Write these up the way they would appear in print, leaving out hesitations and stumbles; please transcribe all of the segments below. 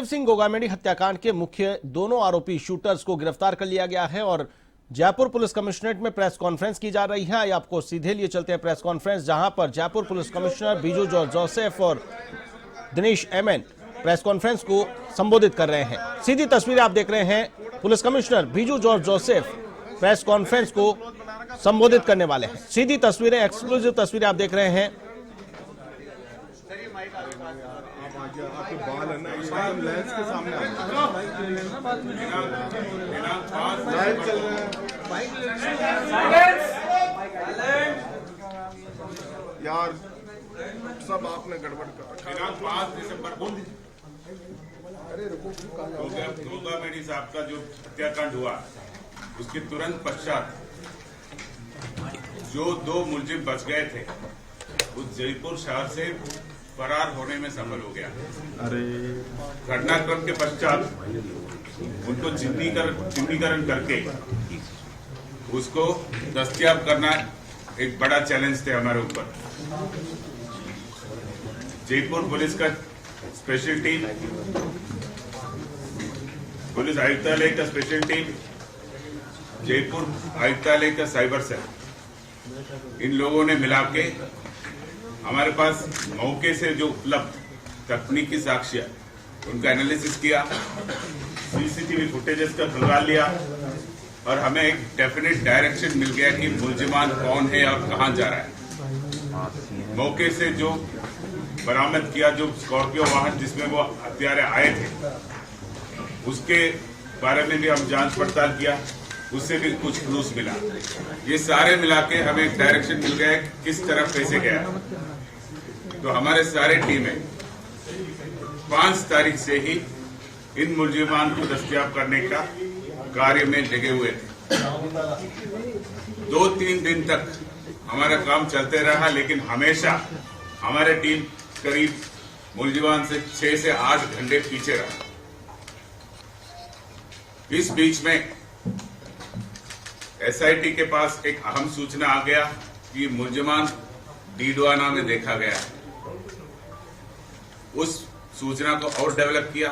बलदेव सिंह गोगामेडी हत्याकांड के मुख्य दोनों आरोपी शूटर्स को गिरफ्तार कर लिया गया है और जयपुर पुलिस कमिश्नरेट में प्रेस कॉन्फ्रेंस की जा रही है। आपको सीधे लिए चलते हैं प्रेस कॉन्फ्रेंस, जहां पर Jaipur police commissioner Biju George Joseph और दिनेश एमएन प्रेस कॉन्फ्रेंस को संबोधित कर रहे हैं। सीधी तस्वीरें आप देख रहे हैं। Police commissioner Biju George Joseph press conference को संबोधित करने वाले हैं। सीधी तस्वीरें, एक्सक्लूसिव तस्वीरें आप देख रहे हैं। आपके बाल है ना, एकदम लेंस के सामने लाइट चल रहा है यार, सब आपने गड़बड़ कर रखा। 5 दिसंबर को गोगामेडी साहब का जो हत्याकांड हुआ, उसके तुरंत पश्चात जो 2 मुलजिम बच गए थे, उस जयपुर शहर से फरार होने में सफल हो गया। अरे घटनाक्रम के पश्चात उनको चिन्हीकरण करके उसको दस्तयाब करना एक बड़ा चैलेंज थे हमारे ऊपर। जयपुर पुलिस का स्पेशल टीम, पुलिस आयुक्तालय का स्पेशल टीम, जयपुर आयुक्तालय का साइबर सेल, इन लोगों ने मिला के हमारे पास मौके से जो उपलब्ध तकनीकी साक्ष्य, उनका एनालिसिस किया, सीसीटीवी फुटेजेस का खंगाल लिया और हमें एक डेफिनेट डायरेक्शन मिल गया कि मुलजिमान कौन है और कहां जा रहा है। मौके से जो बरामद किया, जो स्कॉर्पियो वाहन जिसमें वो हत्यारे आए थे, उसके बारे में भी हम जांच पड़ताल किया, उससे भी कुछ क्लूज मिला। ये सारे मिला के हमें एक डायरेक्शन मिल गया किस तरफ कैसे गया। तो हमारे सारे टीमें 5 तारीख से ही इन मुलजिमान को दस्तयाब करने का कार्य में लगे हुए थे। 2-3 दिन तक हमारा काम चलते रहा, लेकिन हमेशा हमारे टीम करीब मुलजिमान से 6 से 8 घंटे पीछे रहा। इस बीच में एसआईटी के पास एक अहम सूचना आ गया कि मुलजिमान डीडवाना में देखा गया। उस सूचना को और डेवलप किया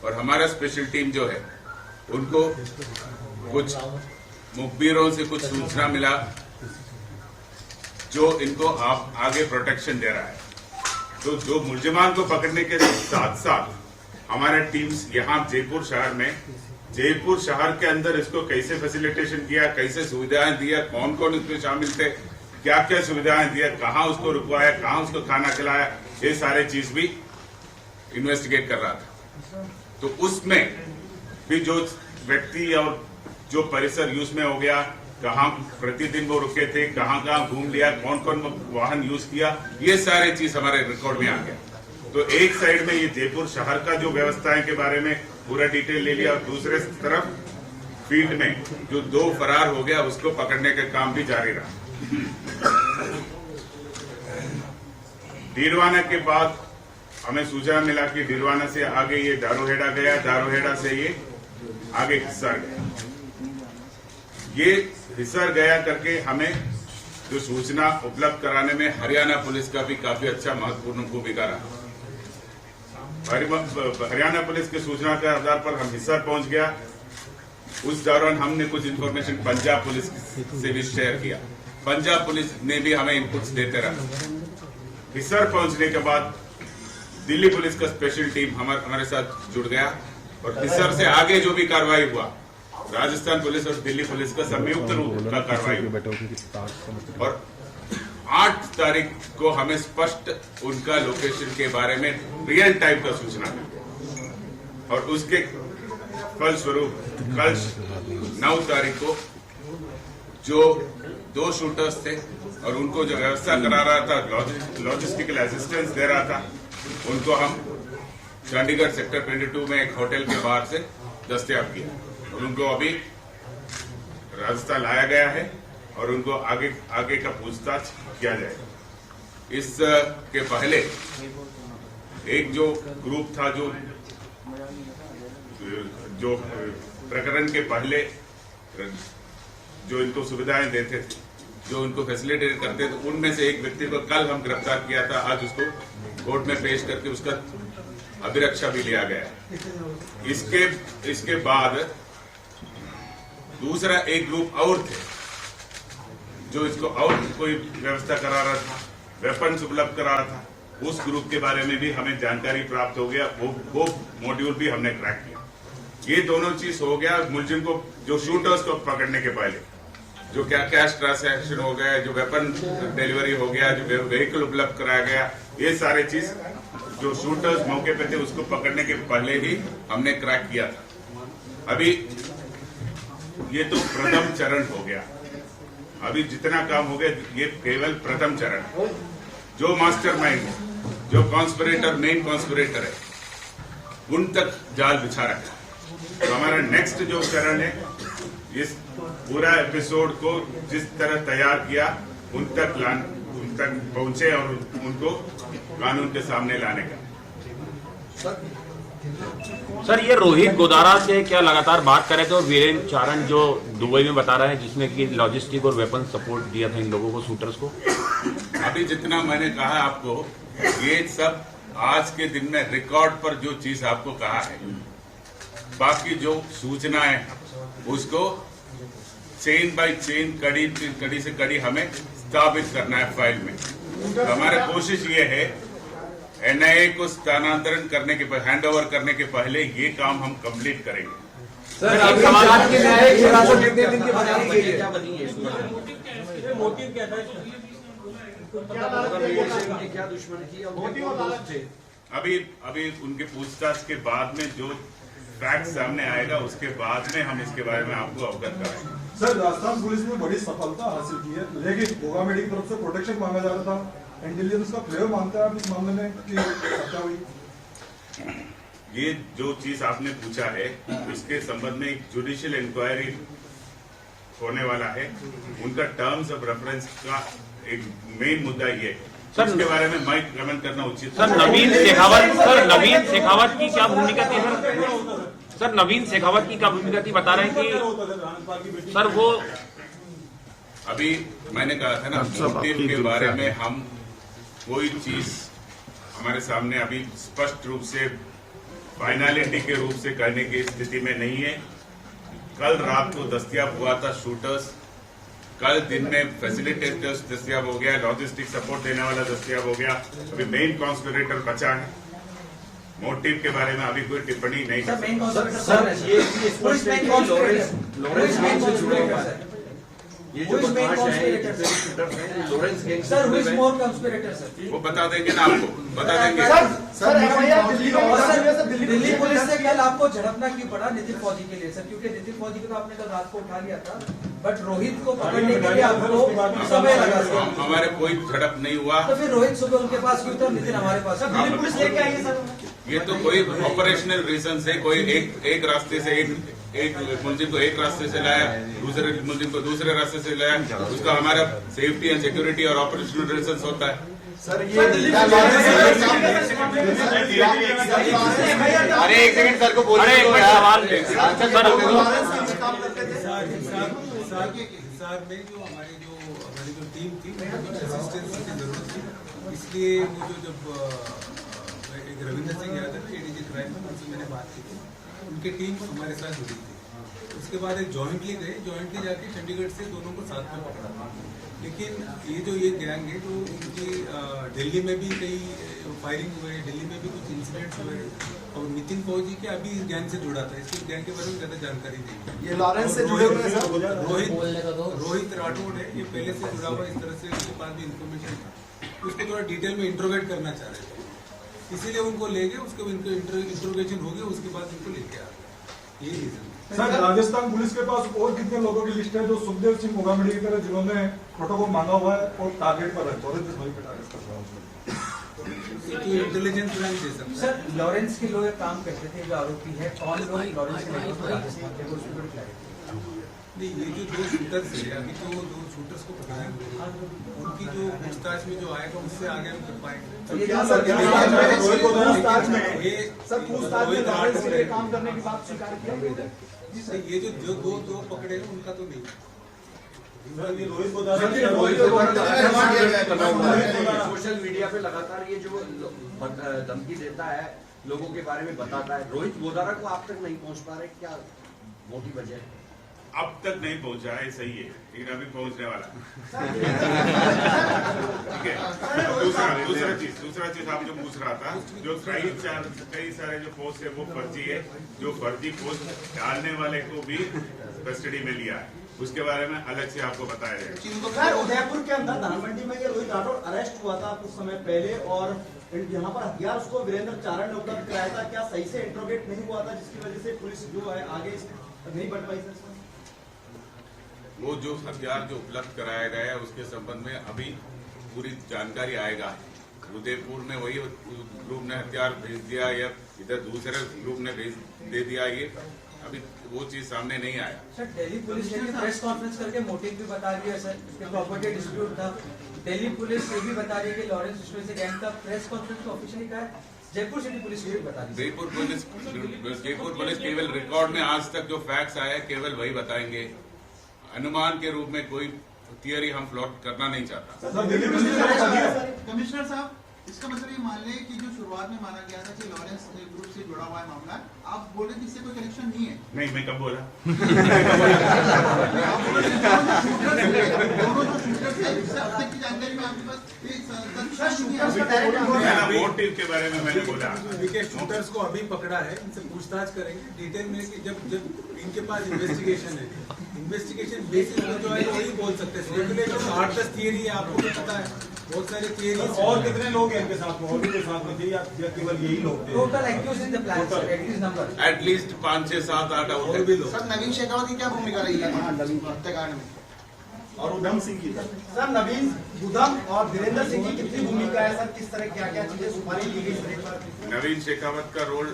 और हमारा स्पेशल टीम जो है, उनको कुछ मुखबिरों से कुछ सूचना मिला जो इनको आप आगे प्रोटेक्शन दे रहा है। तो जो मुलजिमान को पकड़ने के साथ साथ हमारा टीम्स यहाँ जयपुर शहर में, जयपुर शहर के अंदर इसको कैसे फैसिलिटेशन किया, कैसे सुविधाएं दिया, कौन कौन इसमें शामिल थे, क्या क्या सुविधाएं दिया, कहाँ उसको रुकवाया, कहाँ उसको खाना खिलाया, ये सारे चीज भी इन्वेस्टिगेट कर रहा था। तो उसमें भी जो व्यक्ति और जो परिसर यूज में हो गया, कहाँ प्रतिदिन वो रुके थे, कहाँ घूम लिया, कौन कौन वाहन यूज किया, ये सारे चीज हमारे रिकॉर्ड में आ गया। तो एक साइड में ये जयपुर शहर का जो व्यवस्थाएं के बारे में पूरा डिटेल ले लिया और दूसरे तरफ फील्ड में जो 2 फरार हो गया, उसको पकड़ने का काम भी जारी रहा। डीडवाना के बाद हमें सूचना मिला कि डीडवाना से आगे ये दारोहेड़ा गया, दारोहेड़ा से ये आगे हिस्सार गया। ये हिस्सार गया करके हमें जो सूचना उपलब्ध कराने में हरियाणा पुलिस का भी काफी अच्छा महत्वपूर्ण भूमिका रहा। हरियाणा पुलिस की सूचना के आधार पर हम हिस्सार पहुंच गया। उस दौरान हमने कुछ इन्फॉर्मेशन पंजाब पुलिस से भी शेयर किया। पंजाब पुलिस ने भी हमें इनपुट्स देते रहा। हिस्सार पहुंचने के बाद दिल्ली पुलिस का स्पेशल टीम हमारे साथ जुड़ गया और हिस्सार से आगे जो भी कार्रवाई हुआ, राजस्थान पुलिस और दिल्ली पुलिस का संयुक्त रूप का कार्रवाई। और 8 तारीख को हमें स्पष्ट उनका लोकेशन के बारे में रियल टाइम का सूचना मिली और उसके फलस्वरूप कल 9 तारीख को जो 2 शूटर्स थे और उनको जो व्यवस्था करा रहा था, लॉजिस्टिकल असिस्टेंस दे रहा था, उनको हम चंडीगढ़ सेक्टर 22 में एक होटल के बाहर से दस्तयाब किया और उनको अभी राजस्थान लाया गया है और उनको आगे का पूछताछ किया जाएगा। इस के पहले एक जो ग्रुप था जो प्रकरण के पहले जो इनको सुविधाएं देते थे, जो उनको फैसिलिटेट करते थे, उनमें से एक व्यक्ति को कल हम गिरफ्तार किया था। आज उसको कोर्ट में पेश करके उसका अभिरक्षा भी लिया गया। इसके बाद दूसरा एक ग्रुप और थे जो इसको और कोई व्यवस्था करा रहा था, वेपन्स उपलब्ध करा रहा था। उस ग्रुप के बारे में भी हमें जानकारी प्राप्त हो गया, वो मॉड्यूल भी हमने क्रैक किया। ये दोनों चीज हो गया मुलजिम को, जो शूटर्स को पकड़ने के पहले, जो क्या कैश ट्रांसैक्शन हो गया, जो वेपन डिलीवरी हो गया, जो व्हीकल उपलब्ध कराया गया, ये सारे चीज जो शूटर्स मौके पे थे उसको पकड़ने के पहले ही हमने क्रैक किया था। अभी ये तो प्रथम चरण हो गया। अभी जितना काम हो गया ये केवल प्रथम चरण है। जो मास्टरमाइंड है, जो कॉन्स्पिरेटर, मेन कॉन्स्पिरेटर है, उन तक जाल बिछा रखा है। तो हमारा नेक्स्ट जो चरण है, इस पूरा एपिसोड को जिस तरह तैयार किया उन तक पहुंचे और उनको कानून के सामने लाने का। सर, ये रोहित गोदारा से क्या लगातार बात कर रहे थे और वीरेंद्र चारण जो दुबई में बता रहे हैं, जिसमें कि लॉजिस्टिक और वेपन सपोर्ट दिया था इन लोगों को, शूटर्स को। अभी जितना मैंने कहा आपको, ये सब आज के दिन में रिकॉर्ड पर जो चीज आपको कहा है, बाकी जो सूचनाएं उसको चेन बाय चेन, कड़ी से कड़ी हमें स्थापित करना है फाइल में। तो हमारी कोशिश ये है एनआईए को स्थानांतरण करने के पहले, हैंड ओवर करने के पहले ये काम हम कंप्लीट करेंगे। सर, एक सवाल के न्यायिक हिरासत कितने दिन की बनाई गई है? मोटिव क्या था? क्या दुश्मनी थी? अभी उनके पूछताछ के बाद में जो फैक्ट सामने आएगा उसके बाद में हम इसके बारे में आपको अवगत कराएंगे। सर, राजस्थान पुलिस ने बड़ी सफलता हासिल की है, लेकिन गोगामेडी की तरफ से प्रोटेक्शन मांगा जा रहा था। इंटेलिजेंस का फ्लेवर मानते हैं आप इस मामले में कि हत्या हुई? ये जो चीज आपने पूछा है, इसके संबंध में एक जुडिशियल इंक्वायरी होने वाला है। उनका टर्म्स ऑफ रेफरेंस का एक मेन मुद्दा ये है। सर, इसके बारे में मैं कमेंट करना उचित। सर, नवीन शेखावत की क्या भूमिका थी सर? नवीन शेखावत की क्या भूमिका थी? बता रहे हैं कि सर वो अभी मैंने कहा था ना, मोटिव के बारे में हम कोई चीज हमारे सामने अभी स्पष्ट रूप से फाइनलिटी के रूप से करने की स्थिति में नहीं है। कल रात को दस्तयाब हुआ था शूटर्स, कल दिन में फैसिलिटेटर्स दस्तयाब हो गया, लॉजिस्टिक सपोर्ट देने वाला दस्तयाब हो गया। अभी मेन कॉन्स्पिरेटर बचा है। मोटिव के बारे में अभी कोई टिप्पणी नहीं कर सकता। ये जो बदमाश है, Lawrence gang sir, who is more conspirator, sir? वो बता देंगे ना, आपको बता देंगे। दिल्ली पुलिस से कल आपको झड़पना क्यों पड़ा नितिन फौजी के लिए, सर? क्योंकि नितिन फौजी को तो आपने कल रात को उठा लिया था, बट रोहित को पकड़ने के लिए आपको समय लगा। हमारे कोई झड़प नहीं हुआ। तो फिर रोहित सुबह उनके पास क्यों था, नितिन हमारे पास? दिल्ली पुलिस लेके आई है सर। ये तो कोई ऑपरेशनल रीजन से, कोई एक रास्ते से एक मुलजिम को एक रास्ते से लाया, दूसरे मुलजिम को दूसरे रास्ते से लाया। उसका हमारा सेफ्टी एंड सिक्योरिटी और ऑपरेशनल रीजन होता है। सर, ये अरे एक सेकंड सर को बोलने दो यार। सवाल हिसार में जो हमारी जो टीम थी, असिस्टेंस की जरूरत थी, इसलिए वो जो जब एक रविंद्र सिंह यादव एडीजी क्राइम में उनसे मैंने बात की थी, उनकी टीम हमारे साथ जुड़ी थी। उसके बाद एक जॉइंटली जाके चंडीगढ़ से दोनों को साथ में पकड़ा था। लेकिन ये गैंग है जो इनकी दिल्ली में भी कई फायरिंग हुए, दिल्ली में भी कुछ इंसिडेंट्स हुए, और नितिन फौजी के अभी इस गैंग से जुड़ा था। इसकी गैंग के बारे में ज्यादा जानकारी नहीं। ये लॉरेंस से जुड़े हुए हैं। रोहित राठौड़ है, ये पहले से जुड़ा हुआ, इस तरह से उसके पास भी इन्फॉर्मेशन था। उसको थोड़ा डिटेल में इंट्रोगेट करना चाह रहे थे, इसीलिए उनको ले गए। उसके इंट्रोगेशन हो गया, उसके बाद उनको लेके आ गए। ये रीजन। सर, राजस्थान पुलिस के पास और कितने लोगों की लिस्ट है जो सुखदेव सिंह गोगामेडी की तरह जिन्होंने प्रोटोकॉल मांगा हुआ है और टारगेट पर है? इंटेलिजेंस प्लान दे सकते। सर, लॉरेंस के लोग काम करते थे, जो आरोपी है, कौन लोग लॉरेंस के लोग राजस्थान के, उसकी बड़ी क्लैरिटी नहीं। ये जो दो शूटर्स है, अभी तो दो शूटर्स को पकड़ेंगे, उनकी जो पूछताछ में जो आएगा उससे आगे हम कर पाएंगे। काम करने की बात स्वीकार किया। ये जो दो पकड़े हैं उनका तो नहीं। सोशल मीडिया पे लगातार ये जो धमकी देता है लोगों के बारे में बताता है, रोहित गोदारा को आप तक नहीं पहुंच पा रहे, क्या मोटी वजह है? अब तक नहीं पहुंचा है, सही है, लेकिन अभी पहुंचने वाला है। ठीक है। दूसरा चीज आप जो पूछ रहा था, जो कई सारे जो पोस्ट है वो फर्जी है, जो फर्जी पोस्ट डालने वाले को भी कस्टडी में लिया है, उसके बारे में अलग से आपको बताया जाएगा। सर, उदयपुर के अंदर धानमंडी में ये रोहित राठौर अरेस्ट हुआ था कुछ समय पहले और यहाँ पर हथियार उसको वीरेंद्र चारण ने उपलब्ध कराया था, क्या सही से इंट्रोगेट नहीं हुआ था जिसकी वजह से पुलिस जो है आगे नहीं बढ़ पाई? सर, वो जो हथियार जो उपलब्ध कराया गया है उसके संबंध में अभी पूरी जानकारी आएगा। उदयपुर में वही ग्रुप ने हथियार भेज दिया या इधर दूसरे ग्रुप ने भेज दे दिया, ये अभी वो चीज सामने नहीं आया। सर, दिल्ली पुलिस ने प्रेस कॉन्फ्रेंस करके मोटिव भी बता रही है सर, कि प्रॉपर्टी डिस्प्यूट था। दिल्ली पुलिस ये भी बता रही है कि लॉरेंस बिश्नोई से गैंग का प्रेस कॉन्फ्रेंस को ऑफिशियली कहा है। जयपुर सिटी पुलिस ये भी बता रही है। जयपुर पुलिस केवल रिकॉर्ड में आज तक जो फैक्ट्स आए केवल वही बताएंगे। अनुमान के रूप में कोई थियरी हम फ्लोट करना नहीं चाहता। कमिश्नर साहब, इसका मतलब ये मान लें कि जो शुरुआत में माना गया था कि लॉरेंस ग्रुप से जुड़ा हुआ है मामला, आप बोल रहे हैं कि इससे कोई कनेक्शन नहीं है? नहीं, मैं कब बोला? दोनों जो शूटर थे, इससे अब तक की जानकारी में आपके पास मोटिव के बारे में मैंने बोला। देखिए, शूटर्स को अभी पकड़ा है, इनसे पूछताछ करेंगे डिटेल में कि जब इनके पास इन्वेस्टिगेशन है, इन्वेस्टिगेशन बेसिस में जो है वही बोल सकते हैं। स्पेकुलेशन 8-10 थियरी है, आपको भी पता है, बहुत सारे थियरी। और कितने लोग हैं इनके साथ में, और भी कोई साथ में थे या केवल यही लोग थे? Total accused in the plan sir, at least number at least 5, 6, 7, 8 और भी लोग। सर, नवीन शेखावत की क्या भूमिका रही है हत्याकांड में? और उधम सिंह की सर, नवीन उधम और वीरेंद्र सिंह की कितनी भूमिका है सर? किस तरह क्या क्या चीजें सुपारी ली गई? नवीन शेखावत का रोल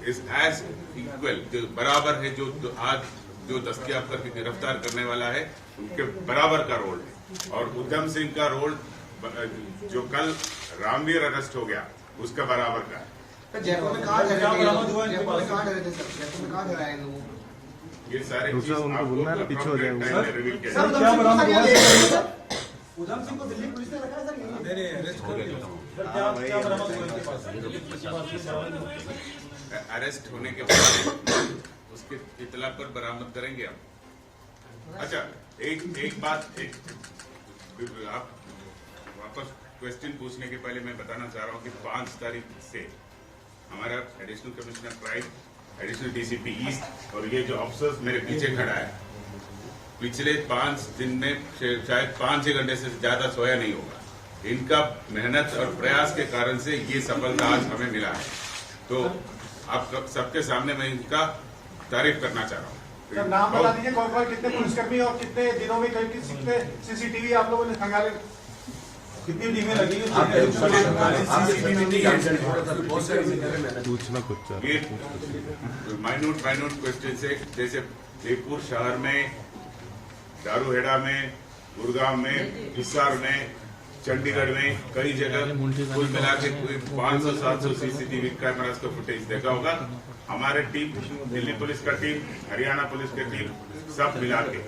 इज एज इक्वल, बराबर है, जो आज जो दस्तयाब करके गिरफ्तार करने वाला है उनके बराबर का रोल है। और उधम सिंह का रोल जो कल रामवीर अरेस्ट हो गया उसका बराबर का है। जयपुर में कहाँ ठहरे थे? जयपुर में कहाँ ठहरे थे सर? जयपुर में कहाँ ठहराए लोगों को? ये सारे चीज आपको पीछे हो जाएंगे रिवील किया सर, जाएगा। उधम सिंह को दिल्ली पुलिस ने रखा है सर? मैंने अरेस्ट कर लिया। अरेस्ट होने के बाद उसके इतला पर बरामद करेंगे हम। अच्छा, एक बात आप वापस क्वेश्चन पूछने के पहले मैं बताना चाह रहा हूँ कि 5 तारीख से हमारा additional commissioner crime, additional DCP east और ये जो अफसर मेरे पीछे खड़ा है, पिछले 5 दिन में शायद 5-6 घंटे से ज्यादा सोया नहीं होगा। इनका मेहनत और प्रयास के कारण से ये सफलता आज हमें मिला है। तो आप सबके सामने मैं इनका तारीफ करना चाह रहा हूँ। सर, नाम बता दीजिए कौन कौन, कितने पुलिसकर्मी और कितने दिनों में कितने सीसीटीवी आप लोगों ने खंगाले, कितनी टीमें लगी? ये माइन्यूट क्वेश्चन से, जैसे जयपुर शहर में, दारूहेड़ा में, गुड़गांव में, हिसार में, चंडीगढ़ में कई जगह कुल मिला के 500-700 सीसीटीवी कैमरास का फुटेज देखा होगा। हमारे टीम, दिल्ली पुलिस का टीम, हरियाणा पुलिस की टीम, सब मिला के।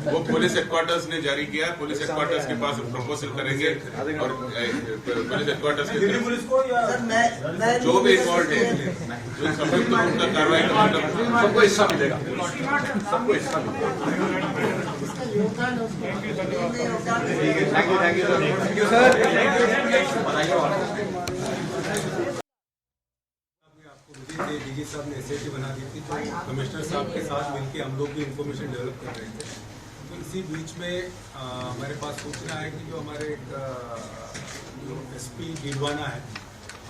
वो पुलिस हेडक्वार्टर्स ने जारी किया, पुलिस हेडक्वार्टर्स के पास प्रपोजल करेंगे और पुलिस हेडक्वार्टर्स के दिल्ली पुलिस को या जो भी इन्वॉल्व है, जो संयुक्त रूप से कार्रवाई करेगा, सबको हिस्सा मिलेगा, सबको हिस्सा थैंक यू सर। डीजी साहब ने एसआईटी बना दी थी, तो कमिश्नर साहब के साथ मिलकर हम लोग भी इंफॉर्मेशन डेवलप कर रहे थे। तो इसी बीच में हमारे पास सूचना है कि जो हमारे जो एसपी डीडवाना है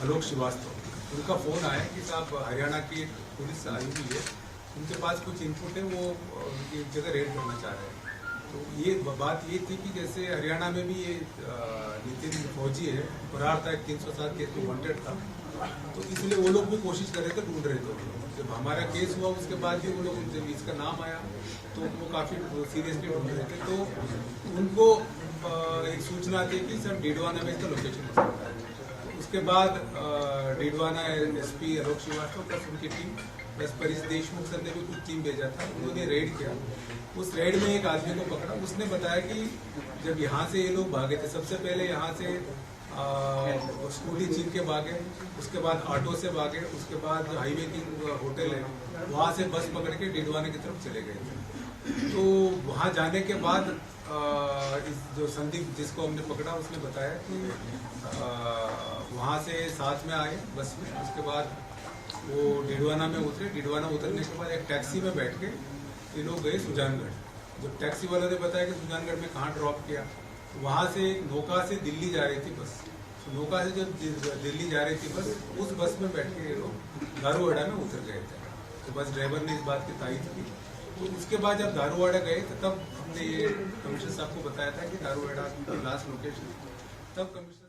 आलोक श्रीवास्तव, उनका फोन आया कि साहब हरियाणा की पुलिस आई हुई है, उनके पास कुछ इनपुट है, वो एक जगह रेड करना चाह रहे हैं। तो ये बात ये थी कि जैसे हरियाणा में भी ये नितिन फौजी है, फरार था, 307 केस में वांटेड था, तो इसलिए वो लोग भी कोशिश कर रहे थे, ढूंढ रहे थे। जब हमारा केस हुआ उसके बाद भी वो लोग, जब इसका नाम आया तो वो काफ़ी सीरियसली ढूंढ रहे थे। तो उनको एक सूचना थी कि सर डीडवाना में इसका लोकेशन हो सकता है। उसके बाद डीडवाना एसपी आलोक श्रीवास्तव प्लस उनकी team plus Paresh Deshmukh sir ने भी कुछ टीम भेजा था, उन्होंने रेड किया। उस रेड में एक आदमी को पकड़ा। उसने बताया कि जब यहाँ से ये लोग भागे थे, सबसे पहले यहाँ से स्कूटी छीन के भागे, उसके बाद ऑटो से भागे, उसके बाद जो हाईवे की होटल है वहाँ से बस पकड़ के डिडवाना की तरफ चले गए थे। तो वहाँ जाने के बाद इस जो संदिग्ध जिसको हमने पकड़ा उसने बताया कि वहाँ से साथ में आए बस में, उसके बाद वो डिडवाना में उतरे। डिडवाना उतरने के बाद एक टैक्सी में बैठ के ये लोग गए सुजानगढ़। जब टैक्सी वाले ने बताया कि सुजानगढ़ में कहाँ ड्रॉप किया, तो वहाँ से नौका से दिल्ली जा रही थी बस। तो नौका से जब दिल्ली जा रही थी बस, उस बस में बैठ के ये लोग दारूवाड़ा में उतर गए थे। तो बस ड्राइवर ने इस बात की तारीफ की। तो उसके बाद जब दारूवाड़ा गए तो तब हमने ये कमिश्नर साहब को बताया था कि दारूवाड़ा की लास्ट लोकेशन, तब कमिश्नर